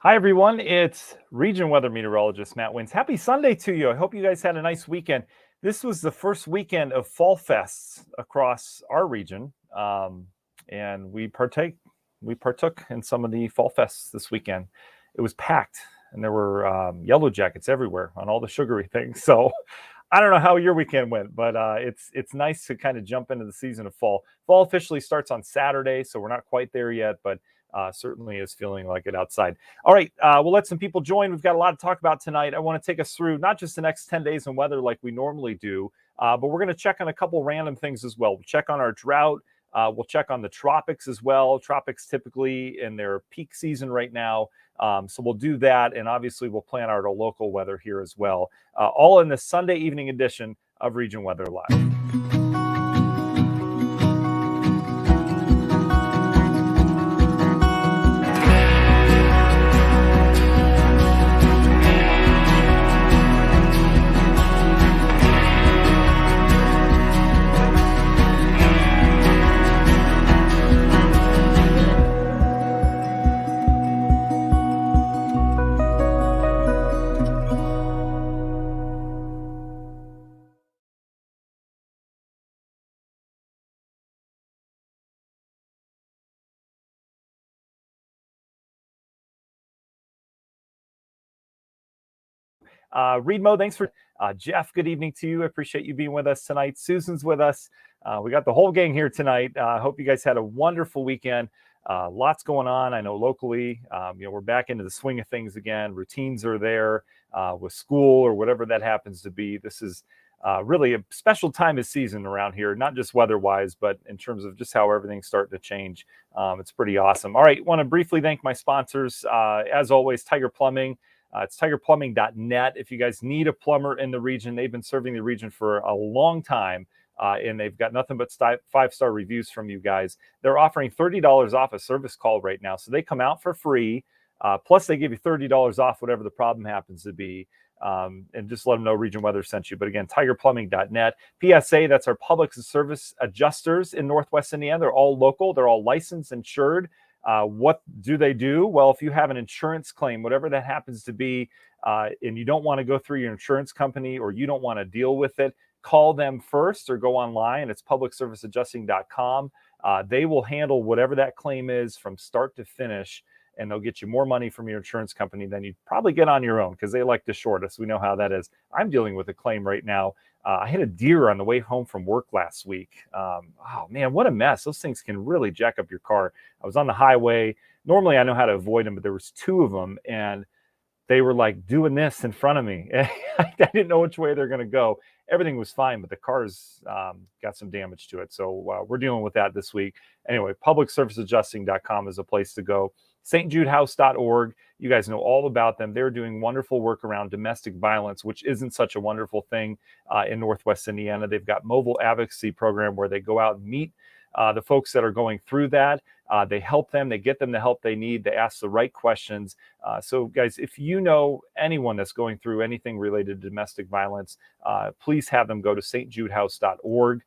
Hi, everyone. It's region weather meteorologist Matt Wins. Happy Sunday to you. I hope you guys had a nice weekend. This was the first weekend of Fall Fests across our region, and we partook in some of the Fall Fests this weekend. It was packed, and there were yellow jackets everywhere on all the sugary things. So I don't know how your weekend went, but it's nice to kind of jump into the season of fall. Fall officially starts on Saturday, so we're not quite there yet, but certainly is feeling like it outside. All right, we'll let some people join. We've got a lot to talk about tonight. I want to take us through not just the next 10 days in weather like we normally do, but we're going to check on a couple random things as well. We'll check on our drought. We'll check on the tropics as well. Tropics typically in their peak season right now. So we'll do that. And obviously, we'll plan out our local weather here as well. All in the Sunday evening edition of Region Weather Live. Reed Mo, thanks for Jeff. Good evening to you. I appreciate you being with us tonight. Susan's with us. We got the whole gang here tonight. I hope you guys had a wonderful weekend. Lots going on. I know locally, we're back into the swing of things again. Routines are there with school or whatever that happens to be. This is really a special time of season around here, not just weather-wise, but in terms of just how everything's starting to change. It's pretty awesome. All right, want to briefly thank my sponsors. As always, Tiger Plumbing. It's tigerplumbing.net. If you guys need a plumber in the region, they've been serving the region for a long time, and they've got nothing but 5-star reviews from you guys. They're offering $30 off a service call right now. So they come out for free, plus they give you $30 off whatever the problem happens to be. And just let them know Region Weather sent you. But again, tigerplumbing.net. PSA, that's our public service adjusters in Northwest Indiana. They're all local. They're all licensed, insured. What do they do? Well, if you have an insurance claim, whatever that happens to be, and you don't want to go through your insurance company or you don't want to deal with it, call them first or go online. It's publicserviceadjusting.com. They will handle whatever that claim is from start to finish, and they'll get you more money from your insurance company than you'd probably get on your own because they like to short us. We know how that is. I'm dealing with a claim right now. I hit a deer on the way home from work last week. Oh, man, what a mess. Those things can really jack up your car. I was on the highway. Normally, I know how to avoid them, but there was two of them, and they were like doing this in front of me. I didn't know which way they're going to go. Everything was fine, but the car's got some damage to it. So we're dealing with that this week. Anyway, publicserviceadjusting.com is a place to go. stjudehouse.org. You guys know all about them. They're doing wonderful work around domestic violence, which isn't such a wonderful thing in Northwest Indiana. They've got mobile advocacy program where they go out and meet the folks that are going through that. They help them. They get them the help they need. They ask the right questions. So, guys, if you know anyone that's going through anything related to domestic violence, please have them go to stjudehouse.org.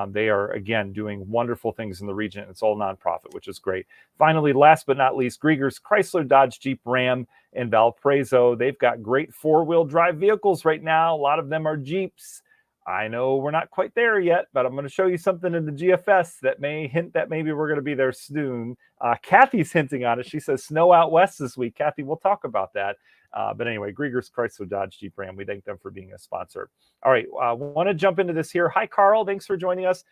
They are, again, doing wonderful things in the region. It's all nonprofit, which is great. Finally, last but not least, Grieger's Chrysler, Dodge, Jeep, Ram in Valparaiso. They've got great four-wheel drive vehicles right now. A lot of them are Jeeps. I know we're not quite there yet, but I'm going to show you something in the GFS that may hint that maybe we're going to be there soon. Kathy's hinting on it. She says snow out west this week. Kathy, we'll talk about that. But anyway, Grieger's Chrysler, Dodge, Jeep, Ram. We thank them for being a sponsor. All right, want to jump into this here. Hi, Carl. Thanks for joining us.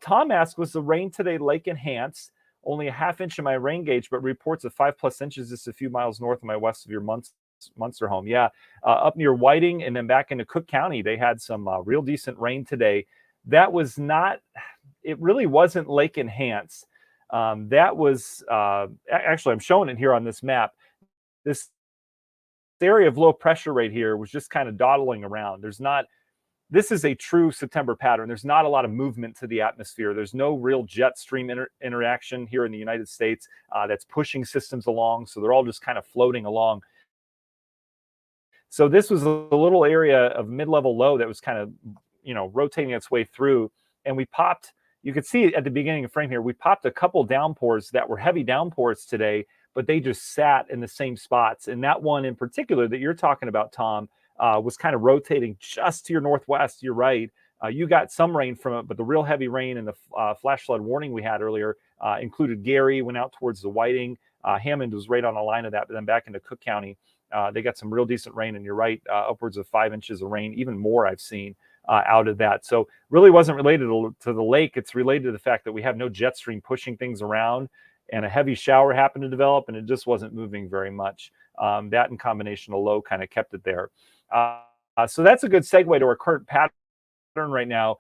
Tom asked, was the rain today lake enhanced? Only a half inch in my rain gauge, but reports of 5+ inches just a few miles north of my west of your Munster home. Yeah, up near Whiting and then back into Cook County, they had some real decent rain today. That was not, it really wasn't lake enhanced. That was, actually, I'm showing it here on this map. This area of low pressure right here was just kind of dawdling around. This is a true September pattern. There's not a lot of movement to the atmosphere. There's no real jet stream interaction here in the United States that's pushing systems along. So they're all just kind of floating along. So this was a little area of mid-level low that was kind of, rotating its way through. And we popped, you could see at the beginning of the frame here, we popped a couple downpours that were heavy downpours today, but they just sat in the same spots. And that one in particular that you're talking about, Tom, was kind of rotating just to your northwest. You're right. You got some rain from it, but the real heavy rain and the flash flood warning we had earlier included Gary, went out towards the Whiting. Hammond was right on the line of that, but then back into Cook County, they got some real decent rain. And you're right, upwards of 5 inches of rain, even more I've seen out of that. So really wasn't related to the lake. It's related to the fact that we have no jet stream pushing things around, and a heavy shower happened to develop, and it just wasn't moving very much. That in combination of low kind of kept it there. So that's a good segue to our current pattern right now.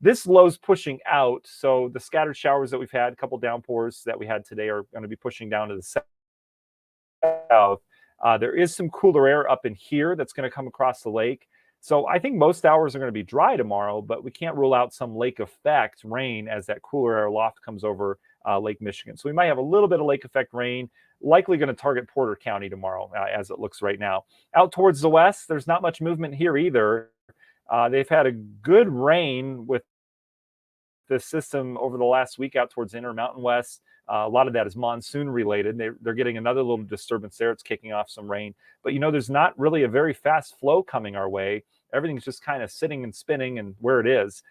This low's pushing out, so the scattered showers that we've had, a couple downpours that we had today, are going to be pushing down to the south. There is some cooler air up in here that's going to come across the lake. So I think most hours are going to be dry tomorrow, but we can't rule out some lake effect rain as that cooler air loft comes over Lake Michigan. So we might have a little bit of lake effect rain, likely going to target Porter County tomorrow as it looks right now. Out towards the west, there's not much movement here either. They've had a good rain with the system over the last week out towards the Intermountain West. A lot of that is monsoon related. They're getting another little disturbance there. It's kicking off some rain. But, there's not really a very fast flow coming our way. Everything's just kind of sitting and spinning and where it is.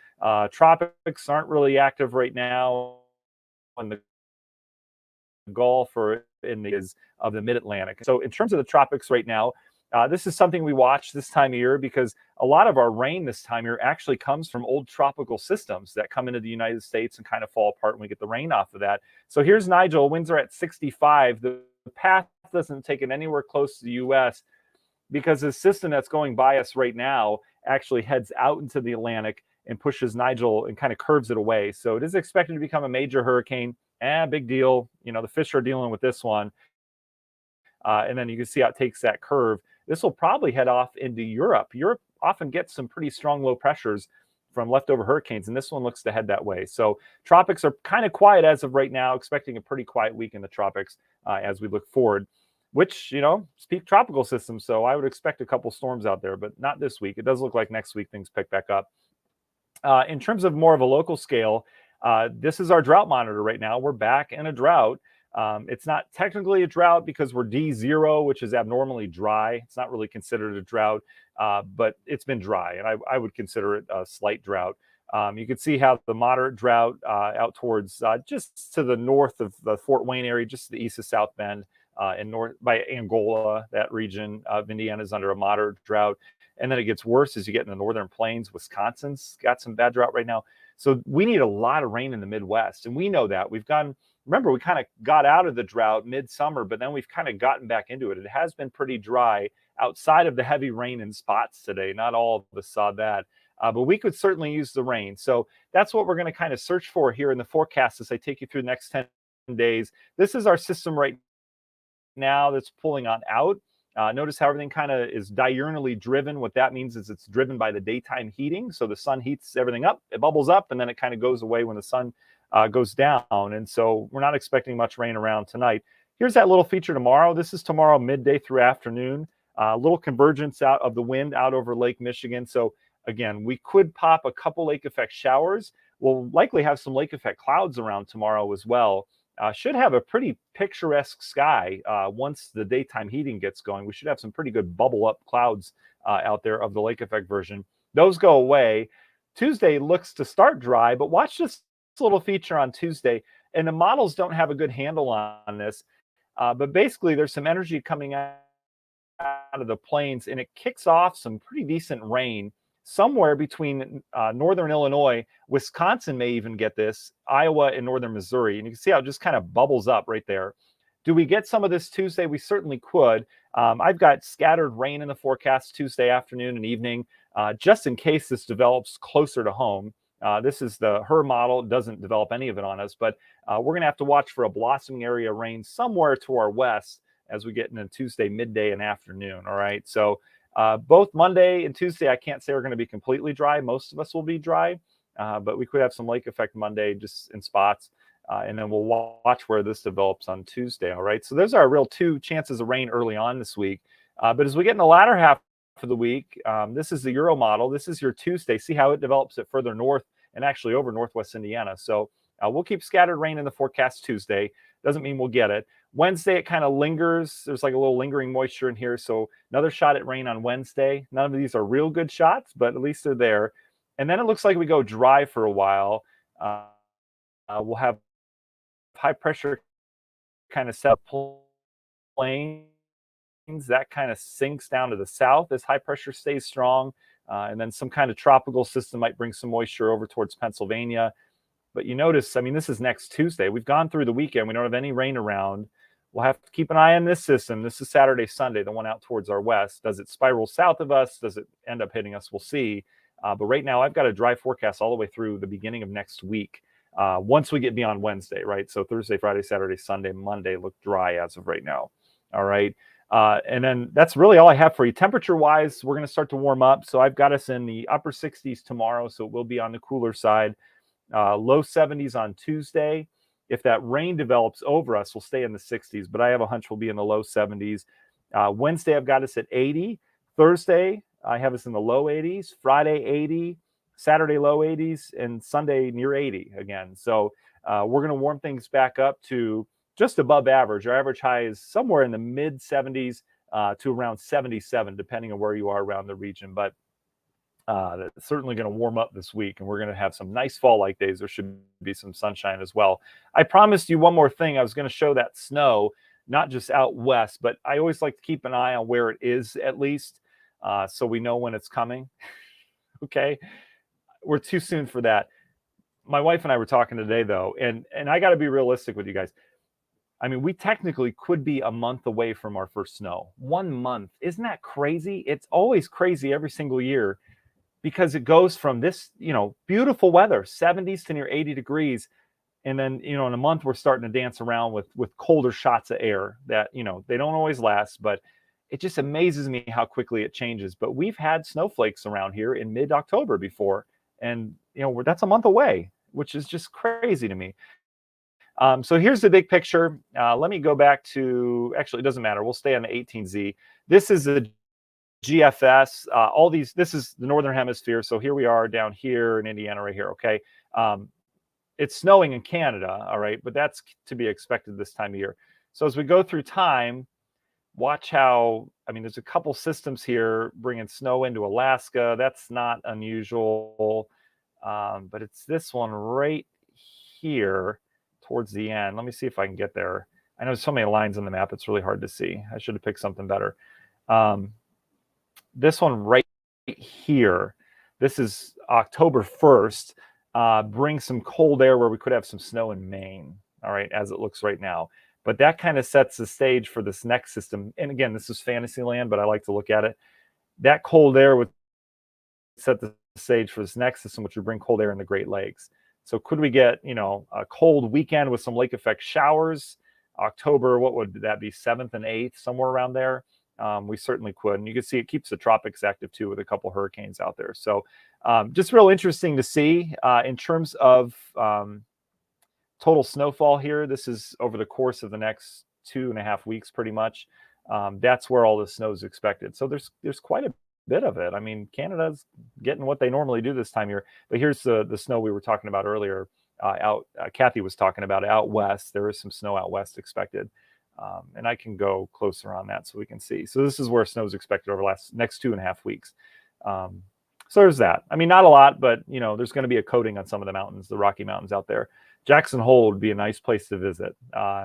Tropics aren't really active right now on the Gulf or in the of the mid-Atlantic. So in terms of the tropics right now, this is something we watch this time of year because a lot of our rain this time of year actually comes from old tropical systems that come into the United States and kind of fall apart when we get the rain off of that. So here's Nigel. Winds are at 65. The path doesn't take it anywhere close to the U.S. because the system that's going by us right now actually heads out into the Atlantic and pushes Nigel and kind of curves it away. So it is expected to become a major hurricane. Big deal. The fish are dealing with this one. And then you can see how it takes that curve. This will probably head off into Europe. Europe often gets some pretty strong low pressures from leftover hurricanes, and this one looks to head that way. So tropics are kind of quiet as of right now, expecting a pretty quiet week in the tropics as we look forward, which, it's peak tropical system. So I would expect a couple storms out there, but not this week. It does look like next week things pick back up. In terms of more of a local scale, this is our drought monitor right now. We're back in a drought. It's not technically a drought because we're D0, which is abnormally dry. It's not really considered a drought, but it's been dry, and I would consider it a slight drought. You can see how the moderate drought out towards just to the north of the Fort Wayne area, just to the east of South Bend, and north by Angola, that region of Indiana is under a moderate drought. And then it gets worse as you get in the northern plains. Wisconsin's got some bad drought right now. So we need a lot of rain in the Midwest. And we know that. Remember, we kind of got out of the drought midsummer, but then we've kind of gotten back into it. It has been pretty dry outside of the heavy rain in spots today. Not all of us saw that. But we could certainly use the rain. So that's what we're going to kind of search for here in the forecast as I take you through the next 10 days. This is our system right now that's pulling on out. Notice how everything kind of is diurnally driven. What that means is it's driven by the daytime heating. So the sun heats everything up, it bubbles up, and then it kind of goes away when the sun goes down. And so we're not expecting much rain around tonight. Here's that little feature tomorrow. This is tomorrow midday through afternoon. A little convergence out of the wind out over Lake Michigan. So again, we could pop a couple lake effect showers. We'll likely have some lake effect clouds around tomorrow as well. Should have a pretty picturesque sky once the daytime heating gets going. We should have some pretty good bubble up clouds out there of the lake effect version. Those go away. Tuesday looks to start dry, but watch this little feature on Tuesday. And the models don't have a good handle on this, but basically there's some energy coming out of the plains, and it kicks off some pretty decent rain somewhere between northern Illinois. Wisconsin may even get this, Iowa and northern Missouri. And you can see how it just kind of bubbles up right there. Do we get some of this Tuesday? We certainly could. I've got scattered rain in the forecast Tuesday afternoon and evening, just in case this develops closer to home. This is the HRRR model. It doesn't develop any of it on us, but we're going to have to watch for a blossoming area rain somewhere to our west as we get into Tuesday midday and afternoon. All right. So both Monday and Tuesday, I can't say we're going to be completely dry. Most of us will be dry, but we could have some lake effect Monday just in spots. And then we'll watch where this develops on Tuesday. All right. So those are our real two chances of rain early on this week. But as we get in the latter half of the week, this is the Euro model. This is your Tuesday. See how it develops it further north and actually over northwest Indiana. So we'll keep scattered rain in the forecast Tuesday. Doesn't mean we'll get it. Wednesday, it kind of lingers. There's like a little lingering moisture in here. So another shot at rain on Wednesday. None of these are real good shots, but at least they're there. And then it looks like we go dry for a while. We'll have high pressure kind of set plains that kind of sinks down to the south as high pressure stays strong. And then some kind of tropical system might bring some moisture over towards Pennsylvania. But you notice, I mean, this is next Tuesday. We've gone through the weekend. We don't have any rain around. We'll have to keep an eye on this system. This is Saturday, Sunday, the one out towards our west. Does it spiral south of us? Does it end up hitting us? We'll see. But right now, I've got a dry forecast all the way through the beginning of next week. Once we get beyond Wednesday, right? So Thursday, Friday, Saturday, Sunday, Monday look dry as of right now. All right. And then that's really all I have for you. Temperature-wise, we're going to start to warm up. So I've got us in the upper 60s tomorrow, so it will be on the cooler side. Low 70s on Tuesday. If that rain develops over us, we'll stay in the 60s, but I have a hunch we'll be in the low 70s. Wednesday, I've got us at 80. Thursday, I have us in the low 80s. Friday, 80. Saturday, low 80s. And Sunday, near 80 again. So we're going to warm things back up to just above average. Our average high is somewhere in the mid 70s to around 77, depending on where you are around the region. But it's certainly going to warm up this week, and we're going to have some nice fall-like days. There should be some sunshine as well. I promised you one more thing. I was going to show that snow, not just out west, but I always like to keep an eye on where it is at least, so we know when it's coming. Okay, we're too soon for that. My wife and I were talking today, though, and I got to be realistic with you guys. I mean, we technically could be a month away from our first snow. 1 month. Isn't that crazy? It's always crazy every single year, because it goes from this, beautiful weather, 70s to near 80 degrees. And then, in a month, we're starting to dance around with colder shots of air that, they don't always last, but it just amazes me how quickly it changes. But we've had snowflakes around here in mid-October before, and, that's a month away, which is just crazy to me. So here's the big picture. Let me go back to, actually, it doesn't matter. We'll stay on the 18Z. This is the GFS, all these, this is the Northern Hemisphere. So here we are down here in Indiana right here. Okay. It's snowing in Canada. All right. But that's to be expected this time of year. So as we go through time, watch how, there's a couple systems here bringing snow into Alaska. That's not unusual. But it's this one right here towards the end. Let me see if I can get there. I know there's so many lines on the map. It's really hard to see. I should have picked something better. This one right here, this is October 1st, brings some cold air where we could have some snow in Maine, all right, as it looks right now. But that kind of sets the stage for this next system. And again, this is fantasy land, but I like to look at it. That cold air would set the stage for this next system, which would bring cold air in the Great Lakes. So could we get, a cold weekend with some lake effect showers? October, what would that be, 7th and 8th, somewhere around there? We certainly could. And you can see it keeps the tropics active too, with a couple hurricanes out there. So just real interesting to see in terms of total snowfall here. This is over the course of the next 2.5 weeks, pretty much. That's where all the snow is expected. So there's quite a bit of it. Canada's getting what they normally do this time of year. But here's the snow we were talking about earlier. Kathy was talking about out west. There is some snow out west expected. And I can go closer on that so we can see. So this is where snow is expected over the next 2.5 weeks. So there's that. Not a lot, but there's going to be a coating on some of the mountains, the Rocky Mountains out there. Jackson Hole would be a nice place to visit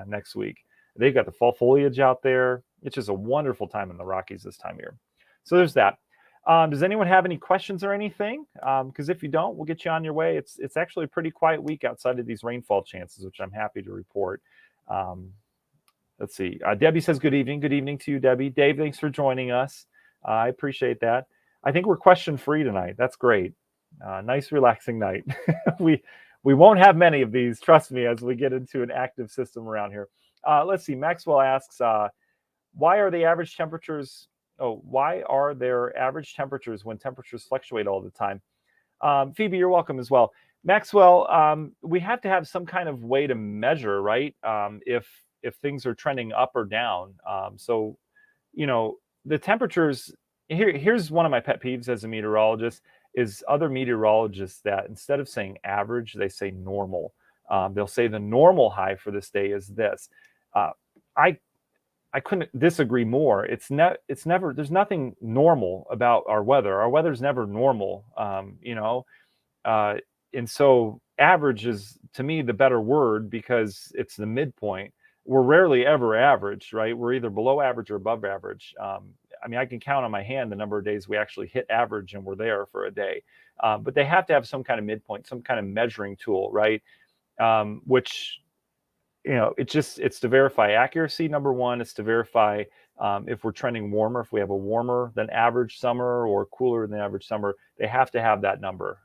next week. They've got the fall foliage out there. It's just a wonderful time in the Rockies this time of year. So there's that. Does anyone have any questions or anything? Because if you don't, we'll get you on your way. It's actually a pretty quiet week outside of these rainfall chances, which I'm happy to report. Let's see. Debbie says, good evening. Good evening to you, Debbie. Dave, thanks for joining us. I appreciate that. I think we're question-free tonight. That's great. Nice, relaxing night. We won't have many of these, trust me, as we get into an active system around here. Let's see. Maxwell asks, why are there average temperatures when temperatures fluctuate all the time? Phoebe, you're welcome as well. Maxwell, we have to have some kind of way to measure, right? If things are trending up or down. So, the temperatures, here's one of my pet peeves as a meteorologist, is other meteorologists that instead of saying average, they say normal. They'll say the normal high for this day is this. Uh, I I couldn't disagree more. It's never, there's nothing normal about our weather. Our weather's never normal. Uh, and so average is to me the better word because it's the midpoint. We're rarely ever average, right? We're either below average or above average. I mean, I can count on my hand the number of days we actually hit average and we're there for a day. But they have to have some kind of midpoint, some kind of measuring tool, right? Which, it's to verify accuracy. Number one, it's to verify if we're trending warmer, if we have a warmer than average summer or cooler than average summer, they have to have that number.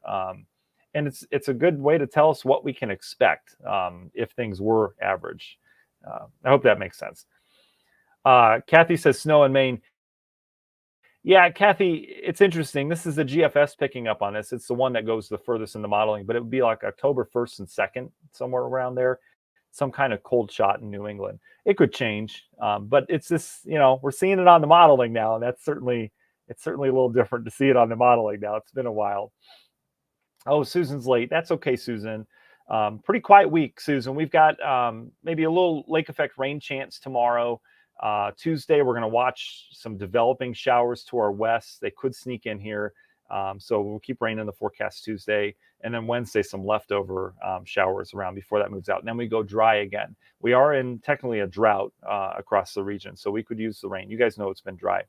And it's a good way to tell us what we can expect if things were average. I hope that makes sense. Kathy says snow in Maine. Yeah, Kathy, it's interesting. This is the GFS picking up on this. It's the one that goes the furthest in the modeling, but it would be like October 1st and 2nd, somewhere around there, some kind of cold shot in New England. It could change, but it's this, we're seeing it on the modeling now, and it's certainly a little different to see it on the modeling now. It's been a while. Oh, Susan's late. That's okay, Susan. Pretty quiet week, Susan. We've got maybe a little lake effect rain chance tomorrow. Tuesday, we're going to watch some developing showers to our west. They could sneak in here. So we'll keep rain in the forecast Tuesday. And then Wednesday, some leftover showers around before that moves out. And then we go dry again. We are in technically a drought across the region. So we could use the rain. You guys know it's been dry.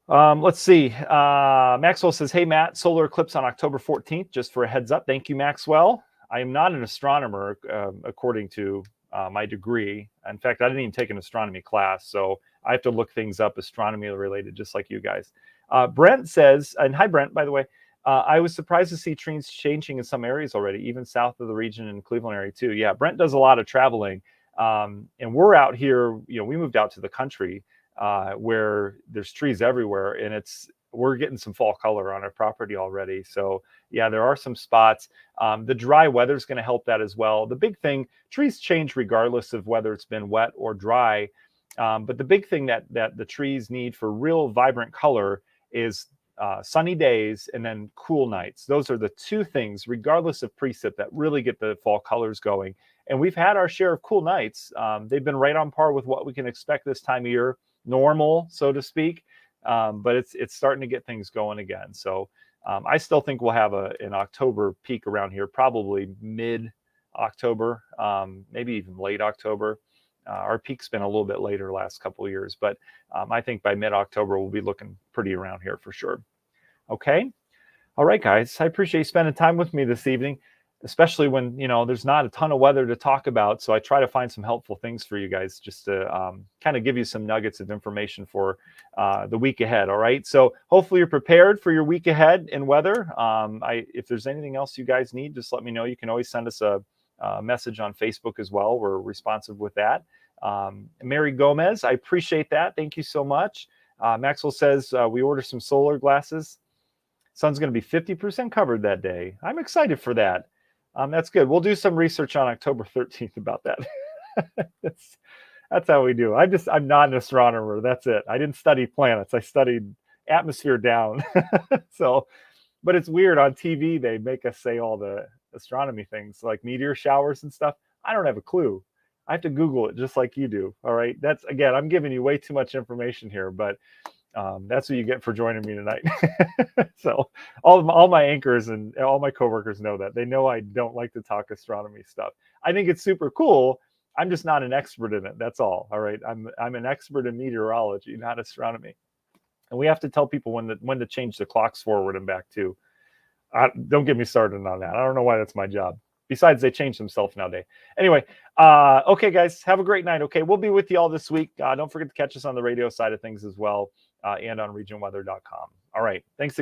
Let's see. Maxwell says, hey, Matt, solar eclipse on October 14th, just for a heads up. Thank you, Maxwell. I am not an astronomer, according to my degree. In fact, I didn't even take an astronomy class, so I have to look things up astronomy related, just like you guys. Brent says, and hi, Brent, by the way, I was surprised to see trees changing in some areas already, even south of the region in Cleveland area too. Yeah, Brent does a lot of traveling, and we're out here, we moved out to the country where there's trees everywhere, and we're getting some fall color on our property already. So yeah, there are some spots. The dry weather is going to help that as well. The big thing, trees change regardless of whether it's been wet or dry. But the big thing that the trees need for real vibrant color is sunny days and then cool nights. Those are the two things, regardless of precip, that really get the fall colors going. And we've had our share of cool nights. They've been right on par with what we can expect this time of year, normal, so to speak. But it's starting to get things going again. So I still think we'll have an October peak around here, probably mid-October, maybe even late October. Our peak's been a little bit later last couple of years, but I think by mid-October we'll be looking pretty around here for sure. Okay. All right, guys. I appreciate you spending time with me this evening, especially when, there's not a ton of weather to talk about. So I try to find some helpful things for you guys just to kind of give you some nuggets of information for the week ahead. All right. So hopefully you're prepared for your week ahead in weather. If there's anything else you guys need, just let me know. You can always send us a message on Facebook as well. We're responsive with that. Mary Gomez, I appreciate that. Thank you so much. Maxwell says we order some solar glasses. Sun's going to be 50% covered that day. I'm excited for that. That's good. We'll do some research on October 13th about that. That's how we do. I'm not an astronomer. That's it. I didn't study planets. I studied atmosphere down. So, but it's weird on TV. They make us say all the astronomy things like meteor showers and stuff. I don't have a clue. I have to Google it just like you do. All right. That's, again, I'm giving you way too much information here, but that's what you get for joining me tonight. So all my anchors and all my coworkers know that. They know I don't like to talk astronomy stuff. I think it's super cool. I'm just not an expert in it. That's all. All right. I'm an expert in meteorology, not astronomy. And we have to tell people when to change the clocks forward and back too. Don't get me started on that. I don't know why that's my job. Besides, they change themselves nowadays. Anyway, okay, guys, have a great night. Okay, we'll be with you all this week. Don't forget to catch us on the radio side of things as well, and on regionweather.com. All right, thanks again.